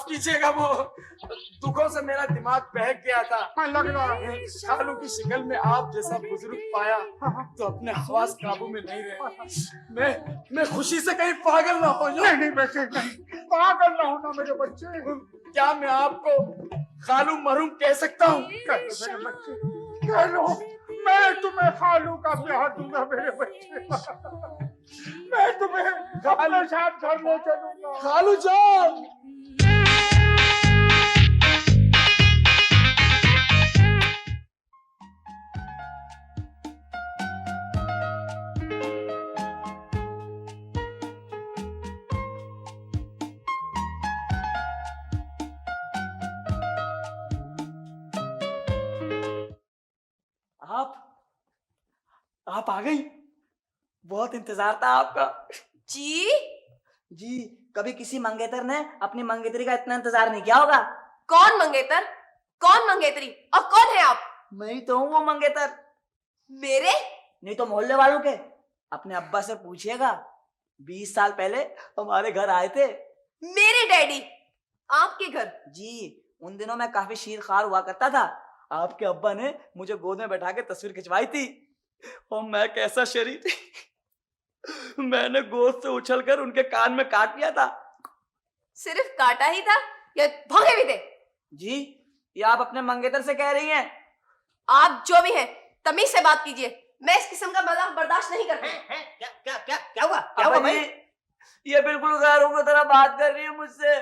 कीजिएगा, वो दुखों से मेरा दिमाग बहक गया था। लग रहा है खालू की शक्ल में आप जैसा बुजुर्ग पाया तो अपने हवास काबू में नहीं रहे। मैं खुशी से कहीं पागल ना हो जाऊं। नहीं बेटे नहीं, पागल ना होना मेरे बच्चे। क्या मैं आपको खालू मरहूम कह सकता हूँ? कह लो मेरे बच्चे, कह लो। मैं तुम्हें खालू का प्यार दूंगा मेरे बच्चे। मैं तुम्हें अपने साथ घर ले चलूंगा। खालू जान, आप आ गई। बहुत इंतजार था आपका। जी जी, कभी किसी मंगेतर ने अपनी मंगेतरी का इतना इंतजार नहीं किया होगा। कौन मंगेतर, कौन मंगेतरी और कौन है आप? मैं ही तो हूँ वो मंगेतर। मेरे? नहीं तो मोहल्ले वालों के। अपने अब्बा से पूछिएगा, 20 साल पहले हमारे घर आए थे। मेरे डैडी आपके घर? जी, उन दिनों मैं काफी शीरखार हुआ करता था। आपके अब्बा ने मुझे गोद में बैठा के तस्वीर खिंचवाई थी और मैं कैसा शरीफ मैंने गोद से उछलकर उनके कान में काट लिया था। सिर्फ काटा ही था या भोंगे भी थे? जी, ये आप अपने मंगेतर से कह रही हैं? आप जो भी हैं तमीज से बात कीजिए। मैं इस किस्म का मजाक बर्दाश्त नहीं करती। क्या क्या क्या क्या हुआ, क्या हुआ अब्बा भाई? जी, ये बिल्कुल गैरों की तरह बात कर रही है मुझसे।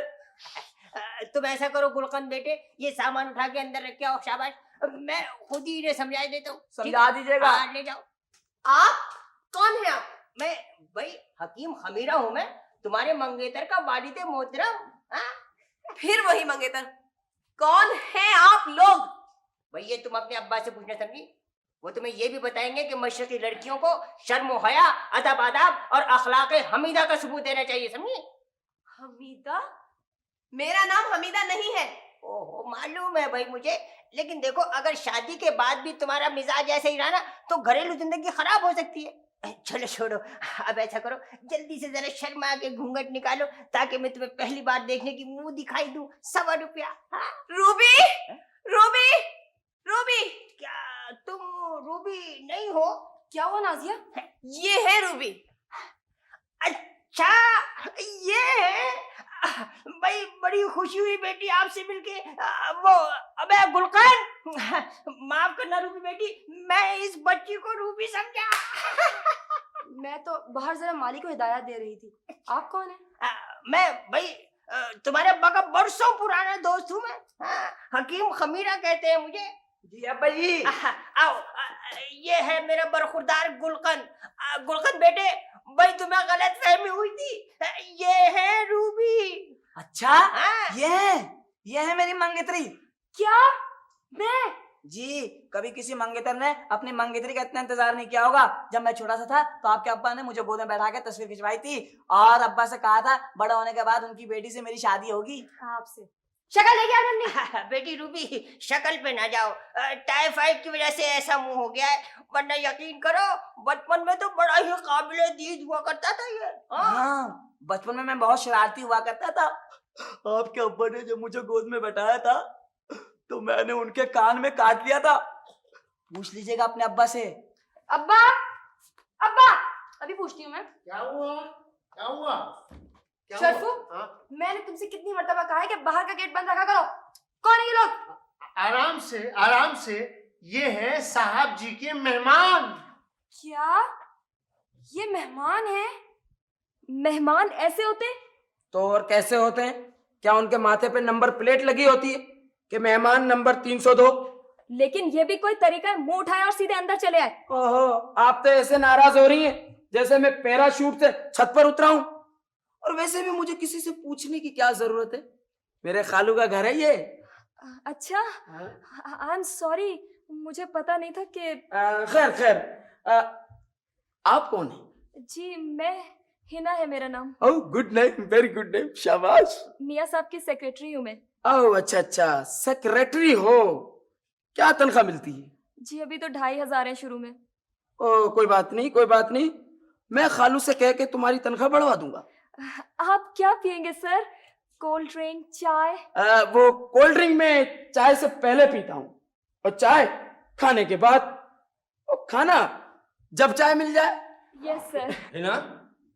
तुम ऐसा करो गुलकंद बेटे, ये सामान उठा के अंदर रख के आओ। शाबाश, मैं खुद ही इन्हें समझा देता हूँ। समझा दीजिएगा। हाँ, ले जाओ। आप कौन है? आप? मैं भाई हकीम खमीरा हूँ। मैं तुम्हारे मंगेतर का वालिद मोहतरम। फिर वही मंगेतर। कौन है आप लोग? भाई ये तुम अपने अब्बा से पूछना, समझी? वो तुम्हें ये भी बताएंगे कि मशरकी लड़कियों को शर्म व हया, अदब आदाब और अखलाक हमीदा का सबूत देना चाहिए, समझी? हमीदा? मेरा नाम हमीदा नहीं है। ओहो, मालूम है भाई मुझे, लेकिन देखो अगर शादी के बाद भी तुम्हारा मिजाज ऐसे ही रहा ना तो घरेलू जिंदगी खराब हो सकती है। चलो छोड़ो, अब ऐसा करो, जल्दी से जरा शर्मा के घूंघट निकालो ताकि मैं तुम्हें पहली बार देखने की मुंह दिखाई दूं। 100 रुपया। Ruby, Ruby, Ruby. क्या तुम रूबी नहीं हो? क्या हुआ नाजिया? ये है रूबी। अच्छा, ये है भाई, बड़ी खुशी हुई बेटी आपसे मिलके। वो अबे गुलकंद, माफ करना रूबी बेटी, मैं इस बच्ची को रूबी समझा। मैं तो बाहर जरा माली को हिदायत दे रही थी। आप कौन है? मैं भाई तुम्हारे अब्बा का बरसों पुराना दोस्त हूँ मैं। हकीम खमीरा कहते हैं मुझे। जी अब्बा जी। आओ, ये है मेरा बरखुरदार गुलकंद। गुलकंद बेटे, भाई तुम्हें गलत फहमी हुई थी, ये है रूबी। अच्छा, ये है मेरी मंगेतरी। क्या? मैं? जी, कभी किसी मंगेतर ने अपनी मंगेतरी का इतना इंतजार नहीं किया होगा। जब मैं छोटा सा था तो आपके अब्बा ने मुझे गोद में बैठा के तस्वीर खिंचवाई थी और अब्बा से कहा था बड़ा होने के बाद उनकी बेटी से मेरी शादी होगी। आपसे शक्ल है क्या नन्ही? बेटी रूबी, शक्ल पे ना जाओ, टाइफाइड की वजह से ऐसा मुंह हो गया है, वरना यकीन करो बचपन में तो बड़ा ही काबिले दीद हुआ करता था ये। हाँ, बचपन में मैं बहुत शरारती हुआ करता था। आपके अब्बा ने जब मुझे गोद में बैठाया था तो मैंने उनके कान में काट लिया था। पूछ लीजिएगा अपने अब्बा से। अब्बा, अब्बा, अभी पूछती हूँ मैं। क्या हुआ, क्या हुआ? शरफू, मैंने तुमसे कितनी मर्तबा कहा है कि बाहर का गेट बंद रखा करो। कौन है ये लोग? आराम से, आराम से, ये है साहब जी के मेहमान। क्या ये मेहमान है? मेहमान ऐसे होते? तो और कैसे होते हैं? क्या उनके माथे पे नंबर प्लेट लगी होती है कि मेहमान नंबर 302? लेकिन ये भी कोई तरीका है मुंह उठाए और सीधे अंदर चले आए? ओहो, आप तो ऐसे नाराज हो रही हैं जैसे मैं पैराशूट से छत पर उतरा हूं। और वैसे भी मुझे किसी से पूछने की क्या जरूरत है? मेरे खालू का घर है ये। अच्छा, आई एम सॉरी, मुझे पता नहीं था कि। खैर खैर, आप कौन है? जी, मैं हिना है मेरा नाम। Oh, good name, very good name, शाबाश। मियाँ साहब की सेक्रेटरी हूँ मैं। ओह अच्छा अच्छा, सेक्रेटरी हो। क्या तनख्वाह मिलती है? जी अभी तो 2500 है शुरू में। ओह कोई बात नहीं, कोई बात नहीं, मैं खालू से कह के तुम्हारी तनख्वाह बढ़वा दूंगा। आप क्या पियेंगे सर? कोल्ड ड्रिंक, चाय? वो कोल्ड ड्रिंक में चाय से पहले पीता हूँ, और चाय खाने के बाद, और खाना जब चाय मिल जाए। Yes sir. है ना?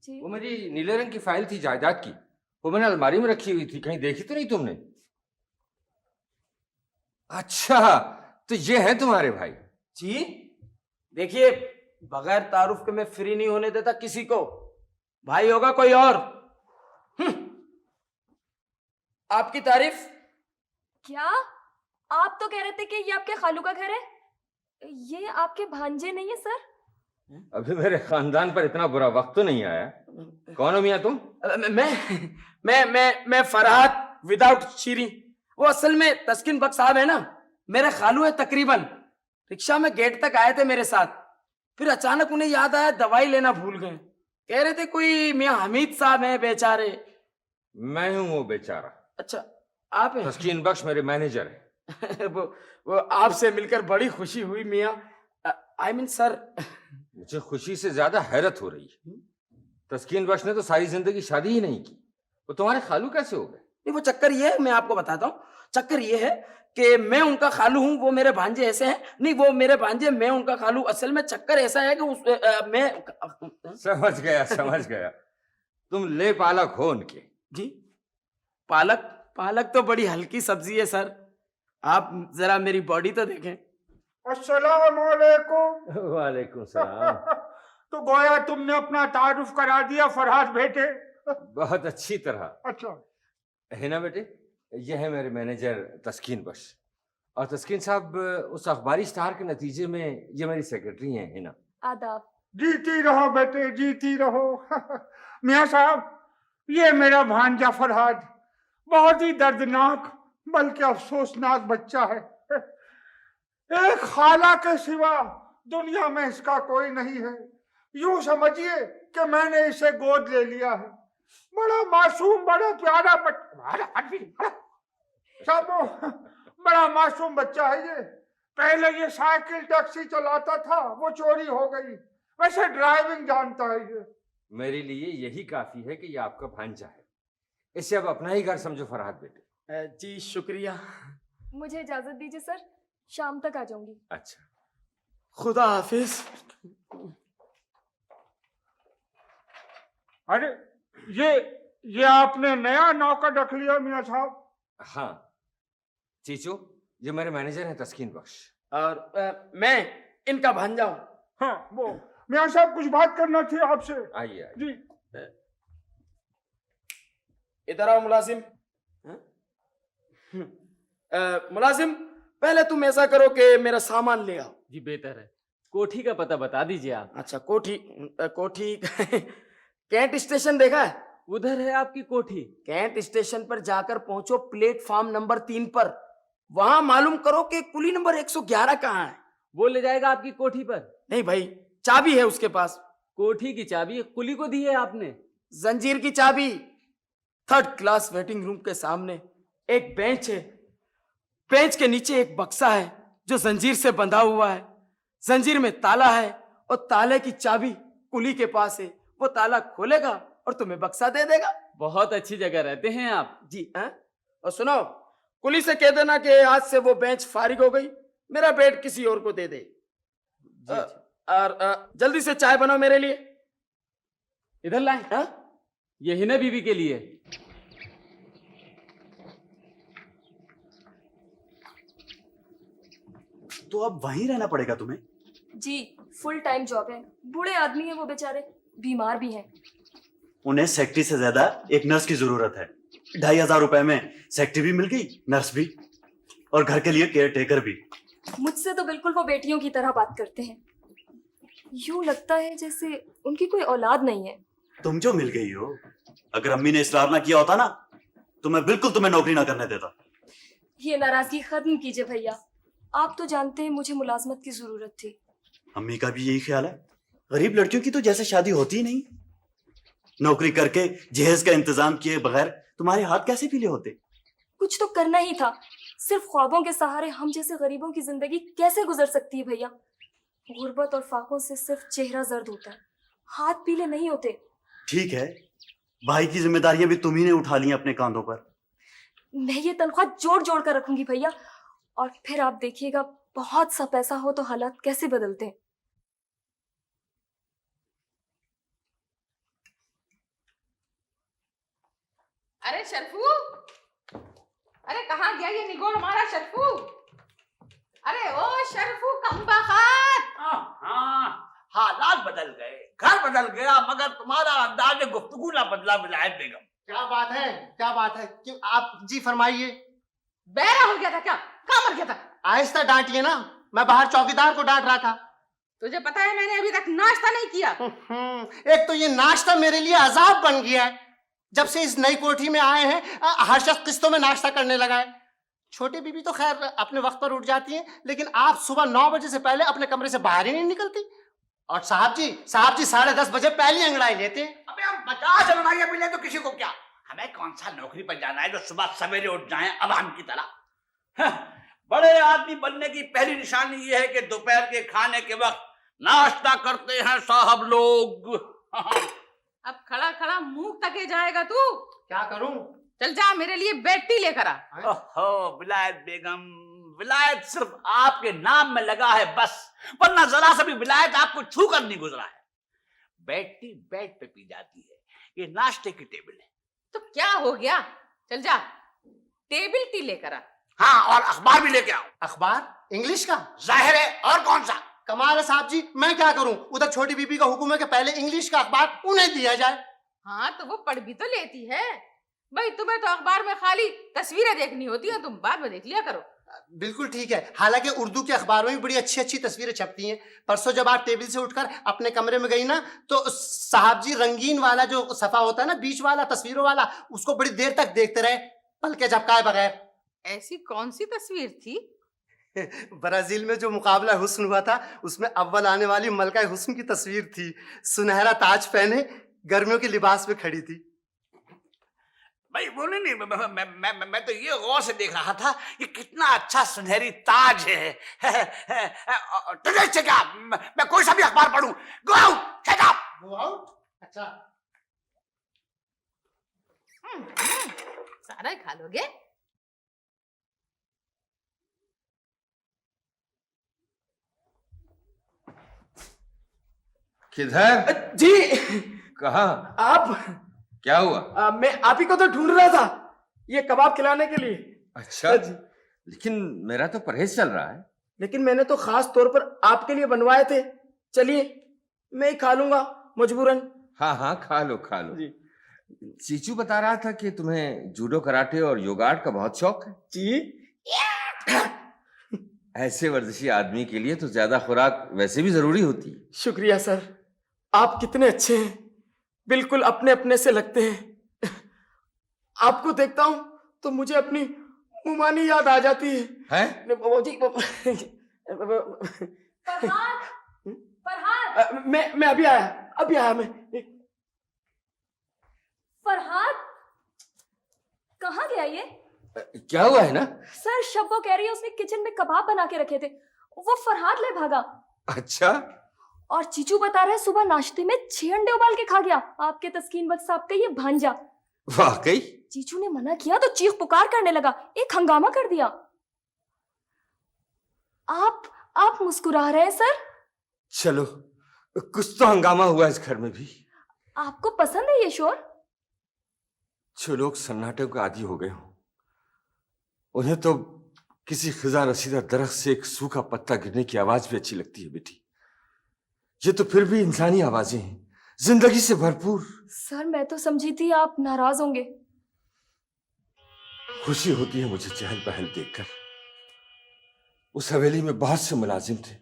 जी। वो मेरी नीले रंग की फाइल थी जायदाद की, वो मैंने अलमारी में रखी हुई थी, कहीं देखी तो नहीं तुमने? अच्छा, तो ये है तुम्हारे भाई? जी देखिए, बगैर तारुफ के मैं फ्री नहीं होने देता किसी को। भाई होगा कोई और। आपकी तारीफ? क्या आप तो कह रहे थे कि ये आपके खालू का घर है? ये आपके भांजे नहीं है सर? अभी मेरे खानदान पर इतना बुरा वक्त तो नहीं आया। कौन हो मियां तुम? मैं फरहाद विदाउट शीरी। वो असल में तस्किन बख्श साहब है ना, मेरे खालू है तकरीबन। रिक्शा में गेट तक आए थे मेरे साथ, फिर अचानक उन्हें याद आया दवाई लेना भूल गए। कह रहे थे कोई मियां हमीद साहब हैं बेचारे। मैं हूं वो बेचारा। अच्छा आप हैं? तस्कीन बख्श मेरे मैनेजर है। वो आपसे मिलकर बड़ी खुशी हुई मियां। I mean sir. मुझे खुशी से ज्यादा हैरत हो रही है। तस्कीन बख्श ने तो सारी जिंदगी शादी ही नहीं की, वो तुम्हारे खालू कैसे हो गए? नहीं, वो चक्कर ये है, मैं आपको बताता हूँ। चक्कर ये है कि मैं उनका खालू हूँ, वो मेरे भांजे ऐसे हैं। नहीं, वो मेरे भांजे, मैं उनका खालू। असल में चक्कर ऐसा है कि मैं समझ गया समझ गया, तुम ले पालक हो उनके। जी पालक? पालक तो बड़ी हल्की सब्जी है सर, आप जरा मेरी बॉडी तो देखें। अस्सलाम वालेकुम। वालेकुम सलाम। तो गोया तुमने अपना तारुफ करा दिया फरहाद बेटे। बहुत अच्छी तरह। अच्छा, है ना बेटे? ये है मेरे मैनेजर तस्कीन बख्श, और तस्कीन साहब उस अखबारी स्टार के नतीजे में ये मेरी सेक्रेटरी हैं हिना। आदाब। जीती रहो बेटे, जीती रहो। मियाँ साहब, ये मेरा भांजा फरहाद बहुत ही दर्दनाक बल्कि अफसोसनाक बच्चा है। एक खाला के सिवा दुनिया में इसका कोई नहीं है। यूं समझिए कि मैंने इसे गोद ले लिया है। बड़ा मासूम, बड़ा प्यारा बड़ा मासूम बच्चा है ये। पहले ये साइकिल टैक्सी चलाता था, वो चोरी हो गई। वैसे ड्राइविंग जानता है ये। मेरे लिए यही काफी है कि ये आपका भांजा है। इसे अब अपना ही घर समझो फरहाद बेटे। जी शुक्रिया। मुझे इजाजत दीजिए सर, शाम तक आ जाऊंगी। अच्छा, खुदा हाफिज। अरे ये आपने नया नौकर रख लिया मियाँ साहब? हाँ चीचू, ये मेरे मैनेजर हैं तस्कीन बख्श। और मैं इनका भांजा हूँ। हाँ, वो मियाँ साहब कुछ बात करना थी आपसे। आइए आइए। जी। इधर आओ मुलाजिम। मुलाजिम, पहले तुम ऐसा करो कि मेरा सामान ले आओ। जी बेहतर है, कोठी का पता बता दीजिए आप। अच्छा, कोठी कैंट स्टेशन देखा है? उधर है आपकी कोठी। कैंट स्टेशन पर जाकर पहुंचो प्लेटफॉर्म नंबर 3 पर। वहां मालूम करो कि कुली नंबर 111 कहाँ है। वो ले जाएगा आपकी कोठी पर। नहीं भाई, चाबी है उसके पास। कोठी की चाबी कुली को दी है आपने? जंजीर की चाबी। 3rd क्लास वेटिंग रूम के सामने एक बेंच है, बेंच के नीचे एक बक्सा है जो जंजीर से बंधा हुआ है। जंजीर में ताला है और ताले की चाबी कुली के पास है। वो ताला खोलेगा और तुम्हें बक्सा दे देगा। बहुत अच्छी जगह रहते हैं आप। जी हाँ। और सुनो, कुली से कह देना कि आज से वो बेंच फारिग हो गई, मेरा बेड किसी और को दे दे। और जल्दी से चाय बनाओ मेरे लिए। इधर लाए। हाँ? ये हिना बीबी के लिए। तो अब वहीं रहना पड़ेगा तुम्हें? जी, फुल टाइम जॉब है। बूढ़े आदमी हैं वो बेचारे, बीमार भी हैं। उन्हें सेक्रेटरी से ज्यादा एक नर्स की जरूरत है। 2500 रुपए में सेक्रेटरी भी मिल गई, नर्स भी, और घर के लिए केयर टेकर भी। मुझसे तो बिल्कुल वो बेटियों की तरह बात करते हैं। यूं लगता है जैसे उनकी कोई औलाद नहीं है। तुम जो मिल गई हो, अगर अम्मी ने इसरार ना किया होता ना, तो मैं बिल्कुल तुम्हें नौकरी ना करने देता। ये नाराजगी खत्म कीजिए भैया। आप तो जानते हैं मुझे मुलाजमत की जरूरत थी। अम्मी का भी यही ख्याल है। गरीब लड़कियों की तो जैसे शादी होती ही नहीं। नौकरी करके जहेज का इंतजाम किए बगैर तुम्हारे हाथ कैसे पीले होते? कुछ तो करना ही था। सिर्फ ख्वाबों के सहारे हम जैसे गरीबों की जिंदगी कैसे गुजर सकती है भैया? गुर्बत और फाकों से सिर्फ चेहरा जर्द होता है, हाथ पीले नहीं होते। ठीक है, भाई की जिम्मेदारियां भी तुम ही ने उठा ली अपने कांधों पर। मैं ये तनख्वाह जोड़ जोड़ कर रखूंगी भैया, और फिर आप देखिएगा बहुत सा पैसा हो तो हालात कैसे बदलते हैं। अरे शर्फू, अरे कहाँ गया ये निगोड़ मारा शर्फू? अरे ओ शर्फू कमबख्त! हाँ, हालात बदल गए, घर बदल गया, मगर तुम्हारा अंदाज गुफ्तगू ना बदला विलायत बेगम। क्या बात है, क्या बात है? क्यों आप जी फरमाइए। बहरा हो गया था क्या? कहाँ मर गया था? आहिस्ता डांटिए ना, मैं बाहर चौकीदार को डांट रहा था। तुझे पता है मैंने अभी तक नाश्ता नहीं किया। एक तो ये नाश्ता मेरे लिए अजाब बन गया है। जब से इस नई कोठी में आए हैं हर शख्स किस्तों में नाश्ता करने लगा है। छोटी बीबी तो खैर अपने वक्त पर उठ जाती है, लेकिन आप सुबह 9 बजे से पहले अपने कमरे से बाहर ही नहीं निकलती। और साहब जी 10:30 बजे पहली अंगड़ाई लेते हैं। अबे हम 50 अंगड़ाइयां भी ले तो किसी को क्या? हमें कौन सा नौकरी पर जाना है जो सुबह सवेरे उठ जाएं अवाम की तरह? बड़े आदमी बनने की पहली निशानी ये है कि दोपहर के खाने के वक्त नाश्ता करते हैं साहब लोग। अब खड़ा खड़ा मुंह तके जाएगा तू? क्या करूं? चल जा मेरे लिए बेड टी लेकर आ। ओहो विलायत बेगम, विलायत सिर्फ आपके नाम में लगा है बस, वरना जरा सा भी विलायत आपको छू कर नहीं गुजरा है। बेड टी बेड पे पी जाती है, ये नाश्ते की टेबल है। तो क्या हो गया? चल जा टेबल टी लेकर आ। हाँ, और अखबार भी लेके आओ। अखबार? इंग्लिश का? जाहिर है, और कौन सा? कमाल है साहब जी, मैं क्या करूं? उधर छोटी बीबी का हुक्म है कि पहले इंग्लिश का अखबार उन्हें दिया जाए। हाँ तो वो पढ़ भी तो लेती है भाई, तुम्हें तो अखबार में खाली तस्वीरें देखनी होती हैं, तुम बाद में देख लिया करो। बिल्कुल ठीक है, हालांकि उर्दू के अखबारों में बड़ी अच्छी अच्छी तस्वीरें छपती हैं। परसों जब आप टेबल से उठकर अपने कमरे में गई ना, तो साहब जी रंगीन वाला जो सफा होता है ना, बीच वाला तस्वीरों वाला, उसको बड़ी देर तक देखते रहे, पलके झपकाए बगैर। ऐसी कौन सी तस्वीर थी? ब्राजील में जो मुकाबला हुस्न हुआ था, उसमें अव्वल आने वाली मलका हुस्न की तस्वीर थी। सुनहरा ताज पहने गर्मियों के लिबास में खड़ी थी। भाई वो नहीं, मैं तो ये गौर से देख रहा था कि कितना अच्छा सुनहरी ताज है। तुझे इससे क्या? मैं कोई सा भी अखबार पढ़ूं? Go out, get out. Go out? अच्छा। सारा ही खा लोगे? किधर? जी कहाँ? आप? क्या हुआ? मैं आप ही को तो ढूंढ रहा था, ये कबाब खिलाने के लिए। अच्छा, लेकिन मेरा तो परहेज चल रहा है। लेकिन मैंने तो खास तौर पर आपके लिए बनवाए थे। चलिए मैं ही खा लूंगा मजबूरन। हाँ हाँ, खा लो खा लो। जी चीचू बता रहा था कि तुम्हें जूडो कराटे और योगा आर्ट का बहुत शौक है। जी। ऐसे वर्जिशी आदमी के लिए तो ज्यादा खुराक वैसे भी जरूरी होती है। शुक्रिया सर, आप कितने अच्छे हैं, बिल्कुल अपने अपने से लगते हैं। आपको देखता हूं तो मुझे अपनी मुमानी याद आ जाती है। फरहाद, फरहाद, मैं अभी आया मैं। फरहाद कहाँ गया ये? क्या हुआ है ना? सर शब्बो कह रही है उसने किचन में कबाब बना के रखे थे, वो फरहाद ले भागा। अच्छा। और चीचू बता रहे सुबह नाश्ते में 6 अंडे उबाल के खा गया आपके तस्कीन बख्श साहब का ये भांजा। वाकई? चीचू ने मना किया तो चीख पुकार करने लगा, एक हंगामा कर दिया। आप मुस्कुरा रहे हैं सर? चलो, कुछ तो हंगामा हुआ इस घर में भी। आपको पसंद है ये शोर? जो लोग सन्नाटे के आदी हो गए हो, उन्हें तो किसी खिजा रसीदा दरख्त से एक सूखा पत्ता गिरने की आवाज भी अच्छी लगती है बेटी। ये तो फिर भी इंसानी आवाजें हैं, जिंदगी से भरपूर। सर मैं तो समझी थी आप नाराज होंगे। खुशी होती है मुझे चहल पहल देखकर। उस हवेली में बहुत से मुलाजिम थे,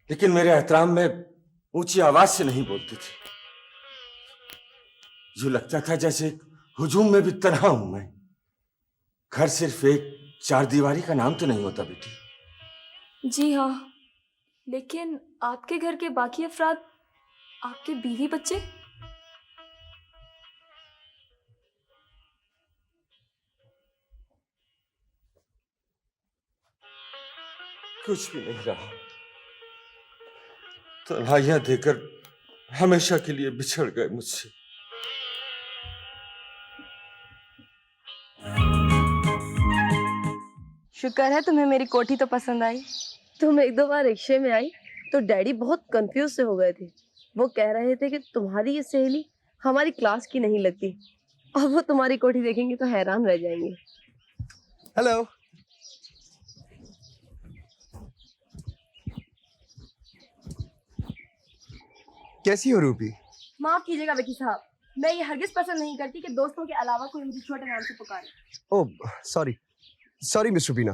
लेकिन मेरे एहतराम में ऊंची आवाज से नहीं बोलते थे। यूं लगता था जैसे हुजूम में भी तन्हा हूं मैं। घर सिर्फ एक चारदीवारी का नाम तो नहीं होता बेटी। जी हाँ, लेकिन आपके घर के बाकी अफराद, आपके बीवी बच्चे? कुछ भी नहीं रहा। तन्हाइयां देकर हमेशा के लिए बिछड़ गए मुझसे। शुक्र है तुम्हें मेरी कोठी तो पसंद आई। तुम एक दो बार रिक्शे में आई तो डैडी बहुत कंफ्यूज से हो गए थे। वो कह रहे थे कि तुम्हारी ये सहेली हमारी क्लास की नहीं लगती, और वो तुम्हारी कोठी देखेंगे तो हैरान रह जाएंगे। हेलो। कैसी हो रूपी? माफ कीजिएगा विकी साहब, मैं ये हरगिज पसंद नहीं करती कि दोस्तों के अलावा कोई मुझे छोटे नाम से पुकारे। Oh sorry sorry miss Rubina,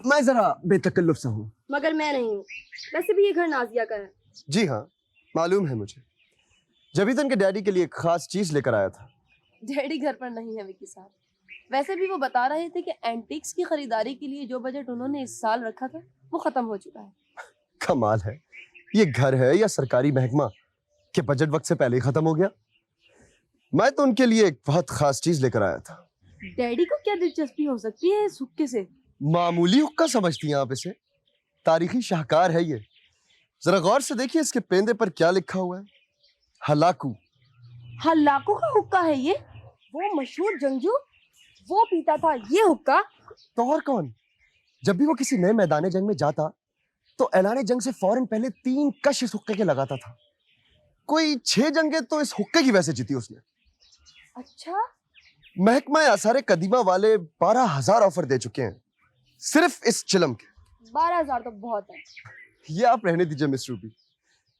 मैं जरा बेतकल्लुफ सा हूँ। मगर मैं नहीं हूँ। वैसे भी ये घर नाजिया का है। जी हाँ मालूम है मुझे, जब इतन के डैडी के लिए एक खास चीज लेकर आया था। डैडी घर पर नहीं है विकी साहब। वैसे भी वो बता रहे थे कि एंटीक्स की खरीदारी के लिए जो बजट उन्होंने इस साल रखा था वो खत्म हो चुका है। कमाल है, ये घर है या सरकारी महकमा कि बजट वक्त से पहले ही खत्म हो गया। मैं तो उनके लिए एक बहुत खास चीज लेकर आया था। डैडी को क्या दिलचस्पी हो सकती है इस हुक्के से? मामूली हुक्का समझती हैं आप इसे? तारीखी शाहकार है ये। जरा गौर से देखिए इसके पेंदे पर क्या लिखा हुआ है। हलाकू। हलाकू का हुक्का है ये? वो मशहूर जंगजू वो पीता था ये हुक्का? तो और कौन? जब भी वो किसी नए मैदान जंग में जाता तो ऐलान जंग से फौरन पहले 3 कश इस हुक्के के लगाता था। कोई 6 जंगें तो इस हुक्के की वजह से जीती उसने। अच्छा? महकमा आसार कदीमा वाले 12,000 ऑफर दे चुके हैं सिर्फ इस चिलम के। 12,000 तो बहुत है। ये आप रहने दीजिए मिस रूबी।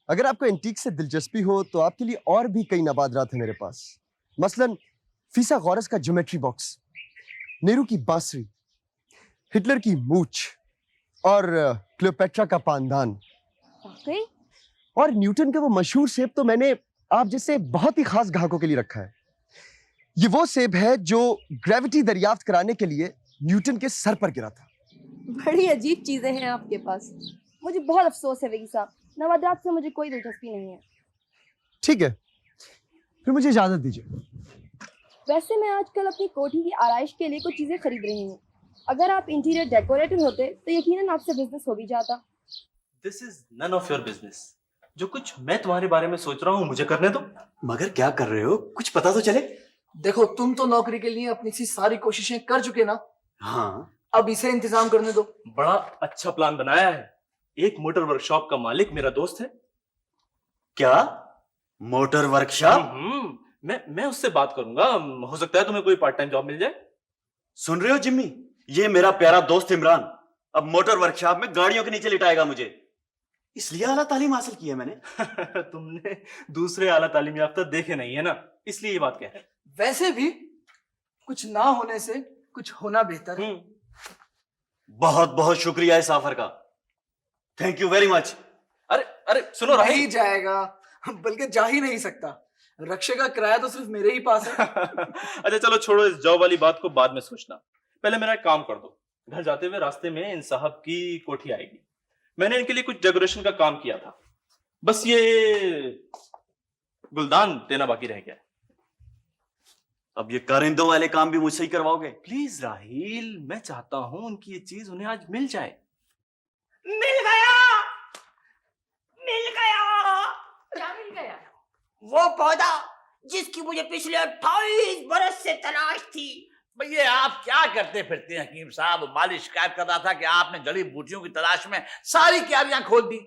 अगर आपको एंटीक से दिलचस्पी हो तो आपके लिए और भी कई नवादरात हैं मेरे पास। मसलन फीसा गौरस का ज्योमेट्री बॉक्स, नेहरू की बांसुरी, हिटलर की मूछ और क्लियोपेट्रा का पानदान। वाकई? और न्यूटन का वो मशहूर सेब तो मैंने आप जैसे बहुत ही खास ग्राहकों के लिए रखा है। ये वो सेब है जो ग्रेविटी दरियाफ्त कराने के लिए न्यूटन के सर पर गिरा था। बड़ी अजीब चीजें हैं आपके पास। मुझे बहुत अफसोस है विकी साहब, नवादात से मुझे कोई दिलचस्पी नहीं है। ठीक है, फिर मुझे इजाजत दीजिए। वैसे मैं आजकल अपनी कोठी की आराइश के लिए कुछ चीजें खरीद रही हूँ। अगर आप इंटीरियर डेकोरेटर होते तो यकीनन आपसे बिजनेस हो भी जाता। This is none of your business. जो कुछ मैं तुम्हारे बारे में सोच रहा हूँ मुझे करने दो। मगर क्या कर रहे हो, कुछ पता तो चले। देखो तुम तो नौकरी के लिए अपनी सी सारी कोशिशें कर चुके ना। हाँ, अब इसे इंतजाम करने दो। बड़ा अच्छा प्लान बनाया है। एक मोटर वर्कशॉप का मालिक मेरा दोस्त है। क्या मोटर वर्कशॉप? मैं उससे बात करूंगा, हो सकता है तुम्हें कोई पार्ट टाइम जॉब मिल जाए। सुन रहे हो जिम्मी, ये मेरा प्यारा दोस्त इमरान अब मोटर वर्कशॉप में गाड़ियों के नीचे लिटाएगा मुझे। इसलिए आला तालीम हासिल की है मैंने। तुमने दूसरे आला तालीम याफ्ता देखे नहीं है ना, इसलिए ये बात कह रहे हैं। वैसे भी कुछ ना होने से कुछ होना बेहतर है। बहुत बहुत शुक्रिया इस ऑफर का, थैंक यू वेरी मच। अरे अरे सुनो राही। नहीं जाएगा, बल्कि जा ही नहीं सकता। रक्षे का किराया तो सिर्फ मेरे ही पास है। अच्छा चलो छोड़ो इस जॉब वाली बात को, बाद में सोचना। पहले मेरा एक काम कर दो। घर जाते हुए रास्ते में इन साहब की कोठी आएगी। मैंने इनके लिए कुछ डेकोरेशन का काम किया था, बस ये गुलदान देना बाकी रह गया। अब ये कारिंदों वाले काम भी मुझसे ही करवाओगे? प्लीज राहील, मैं चाहता हूं उनकी ये चीज उन्हें आज मिल जाए। मिल गया, मिल गया। क्या मिल गया? वो पौधा जिसकी मुझे पिछले 28 बरस से तलाश थी। भैया आप क्या करते फिरते हैं हकीम साहब? मालिक शिकायत कर रहा था कि आपने जड़ी बूटियों की तलाश में सारी क्यारियां खोल दी।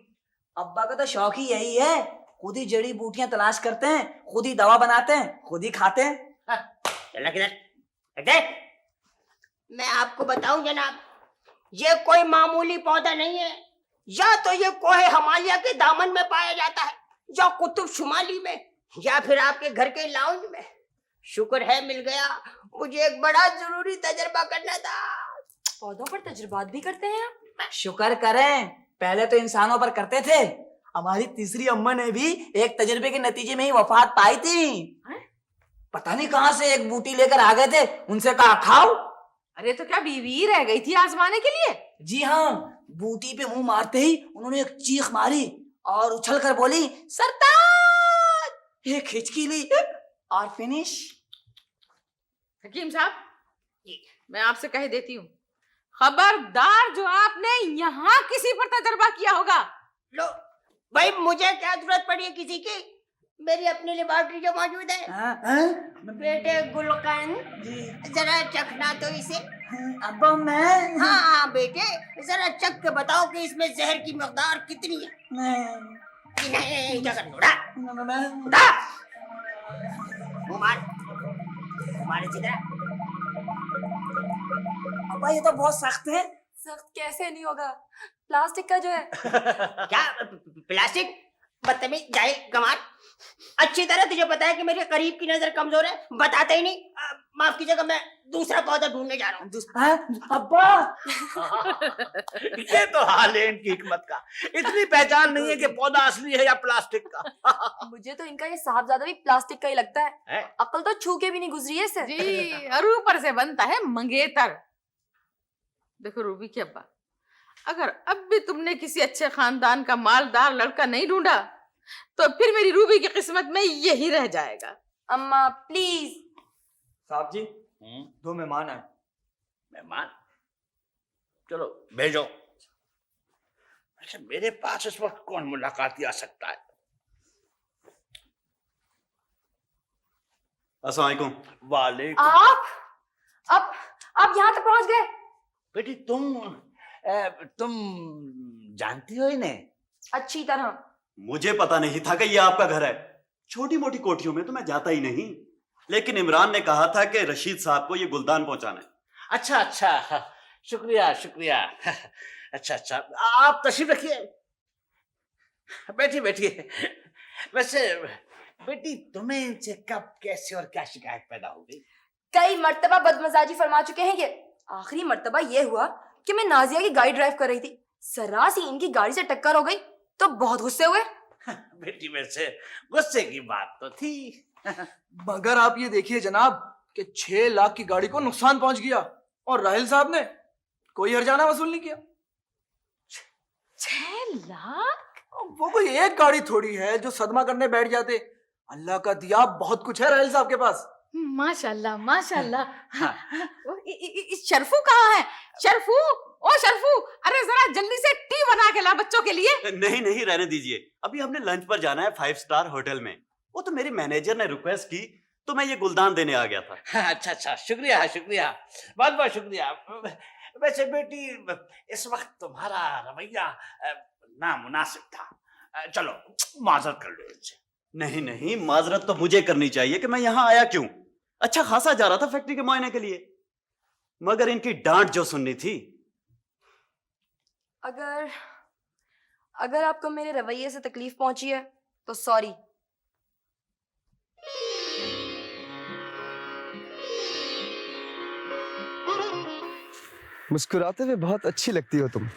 अब्बा का तो शौक ही यही है, खुद ही जड़ी बूटियां तलाश करते हैं, खुद ही दवा बनाते हैं, खुद ही खाते हैं। चला किधर? मैं आपको बताऊं जनाब, ये कोई मामूली पौधा नहीं है। या तो ये कोहे हिमालय के दामन में पाया जाता है, या कुतुब शुमाली में, या फिर आपके घर के लाउंज में। शुक्र है मिल गया, मुझे एक बड़ा जरूरी तजर्बा करना था। पौधों पर तजुर्बात भी करते हैं आप? शुक्र करें, पहले तो इंसानों पर करते थे। हमारी तीसरी अम्मा ने भी एक तजर्बे के नतीजे में ही वफात पाई थी। पता नहीं कहां से एक बूटी लेकर आ गए थे, उनसे कहा खाओ। अरे तो क्या बीवी रह गई थी आजमाने के लिए? जी हाँ, बूटी पे मुंह मारते ही उन्होंने एक चीख मारी और उछल कर बोली सरताज। एक हिचकी ली और फिनिश। हकीम साहब, मैं आपसे कह देती हूँ, खबरदार जो आपने यहाँ किसी पर तजर्बा किया होगा। लो भाई, मुझे क्या जरूरत पड़ी है किसी की? मेरी अपनी लेबोरेटरी जो मौजूद है। बेटे गुलकंद, जरा चखना तो इसे। अब्बा मैं हाँ बेटे, जरा चख के बताओ कि इसमें जहर की मकदार कितनी है। नहीं, क्या कर उड़ा उड़ा उमार उमार इसी तरह। अब्बा ये तो बहुत सख्त है। सख्त कैसे नहीं होगा, प्लास्टिक का जो है। क्या प्लास्टिक? बदतमीज जाहिल गंवार। अच्छी तरह तुझे पता है कि मेरे करीब की नजर कमजोर है, बताते ही नहीं। माफ कीजिएगा, मैं दूसरा पौधा ढूंढने जा रहा हूँ। अब्बा ये तो हाल है इनकी हिकमत का। इतनी पहचान नहीं है कि पौधा असली है या प्लास्टिक का। मुझे तो इनका ये साहबजादा भी प्लास्टिक का ही लगता है। अकल तो छू के भी नहीं गुजरी है इससे। जी, और ऊपर से बनता है मंगेतर। देखो रूबी के अब्बा, अगर अब भी तुमने किसी अच्छे खानदान का मालदार लड़का नहीं ढूंढा तो फिर मेरी रूबी की किस्मत में यही रह जाएगा। अम्मा प्लीज। साहब जी, 2 मेहमान आए। मेहमान? चलो भेजो। अच्छा, मेरे पास इस वक्त कौन मुलाकाती आ सकता है? अस्सलाम वालेकुम। वालेकुम। आप यहाँ तक पहुंच गए? बेटी तुम जानती हो इन्हें? अच्छी तरह। मुझे पता नहीं था कि ये आपका घर है। छोटी मोटी कोठियों में तो मैं जाता ही नहीं, लेकिन इमरान ने कहा था कि रशीद साहब को ये गुलदान पहुंचाना है। अच्छा अच्छा, शुक्रिया शुक्रिया। अच्छा अच्छा, आप तशरीफ रखिए, बैठिए बैठिए। वैसे बेटी, तुम्हें इनसे कब, कैसे और क्या शिकायत पैदा हो गई? कई मर्तबा बदमजाजी फरमा चुके हैं ये। आखिरी मर्तबा ये हुआ कि मैं नाजिया की गाड़ी ड्राइव कर रही थी, सर्रास ही इनकी गाड़ी से टक्कर हो गई तो बहुत गुस्से हुए। बेटी, वैसे गुस्से की बात तो थी। मगर आप ये देखिए जनाब कि 6 लाख की गाड़ी को नुकसान पहुंच गया और राहिल साहब ने कोई हर्जाना वसूल नहीं किया। 6 लाख? वो कोई एक गाड़ी थोड़ी है जो सदमा करने बैठ जाते। अल्लाह का दिया बहुत कुछ है राहिल साहब के पास। माशाल्लाह माशाल्लाह। इस शर्फू कहाँ है? शर्फू, ओ शर्फू, अरे जरा जल्दी से टी बना के ला बच्चों के लिए। नहीं नहीं, रहने दीजिए, अभी हमने लंच पर जाना है 5 स्टार होटल में। वो तो मेरे मैनेजर ने रिक्वेस्ट की तो मैं ये गुलदान देने आ गया था। अच्छा अच्छा, शुक्रिया शुक्रिया, बहुत बहुत शुक्रिया। वैसे बेटी, इस वक्त तुम्हारा रवैया नामुनासिब था। चलो माजरत कर लो इनसे। नहीं नहीं, माजरत तो मुझे करनी चाहिए कि मैं यहाँ आया क्यों। अच्छा खासा जा रहा था फैक्ट्री के मुआयने के लिए, मगर इनकी डांट जो सुननी थी। अगर आपको मेरे रवैये से तकलीफ पहुंची है तो सॉरी। मुस्कुराते हुए बहुत अच्छी लगती हो तुम।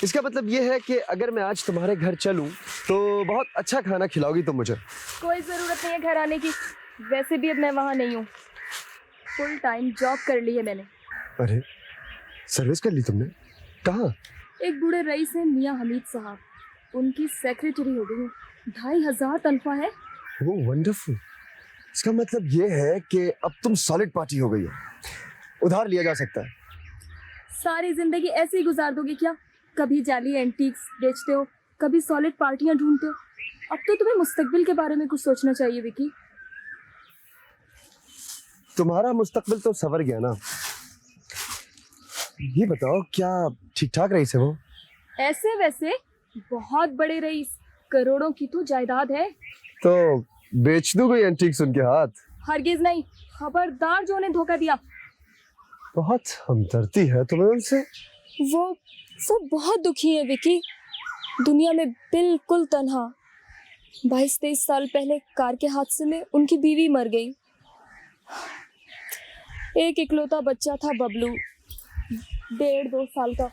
इसका मतलब ये है कि अगर मैं आज तुम्हारे घर चलूं तो बहुत अच्छा खाना खिलाओगी तुम मुझे। कोई ज़रूरत नहीं है घर आने की, वैसे भी अब मैं वहाँ नहीं हूँ। फुल टाइम जॉब कर ली है मैंने। अरे सर्विस कर ली तुमने? कहाँ? एक बूढ़े रईस हैं मियाँ हमीद साहब, उनकी सेक्रेटरी हो गई हूँ। 2500 तनख्वाह है। ओह वंडरफुल। इसका मतलब ये है कि अब तुम सॉलिड पार्टी हो गई हो, उधार लिया जा सकता है। सारी जिंदगी ऐसे ही गुजार दोगे क्या? कभी जाली एंटीक्स बेचते हो, कभी सॉलिड पार्टियां ढूंढते हो। अब तो तुम्हें मुस्तकबिल के बारे में कुछ सोचना चाहिए विकी। तुम्हारा मुस्तकबिल तो सवर गया ना। ये बताओ, क्या ठीक ठाक रईस है वो? ऐसे वैसे बहुत बड़े रईस, करोड़ों की तो जायदाद है। तो बेच दो कोई एंटीक्स उनके हाथ। हरगिज नहीं, खबरदार जो उन्हें धोखा दिया। बहुत हमदर्दी है तुम्हें उनसे। वो बहुत दुखी है विकी, दुनिया में बिल्कुल तन्हा। 22-23 साल पहले कार के हादसे में उनकी बीवी मर गई। एक इकलौता बच्चा था बबलू, 1.5-2 साल का।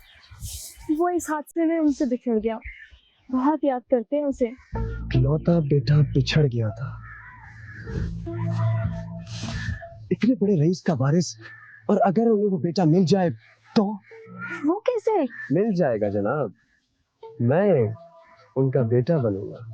वो इस हादसे में उनसे बिछड़ गया। बहुत याद करते हैं उसे। इकलौता बेटा बिछड़ गया था। इतने बड़े रईस का वारिस, और अगर उन्हें वो बेटा मिल जाए तो? वो कैसे? मिल जाएगा जनाब, मैं उनका बेटा बनूंगा।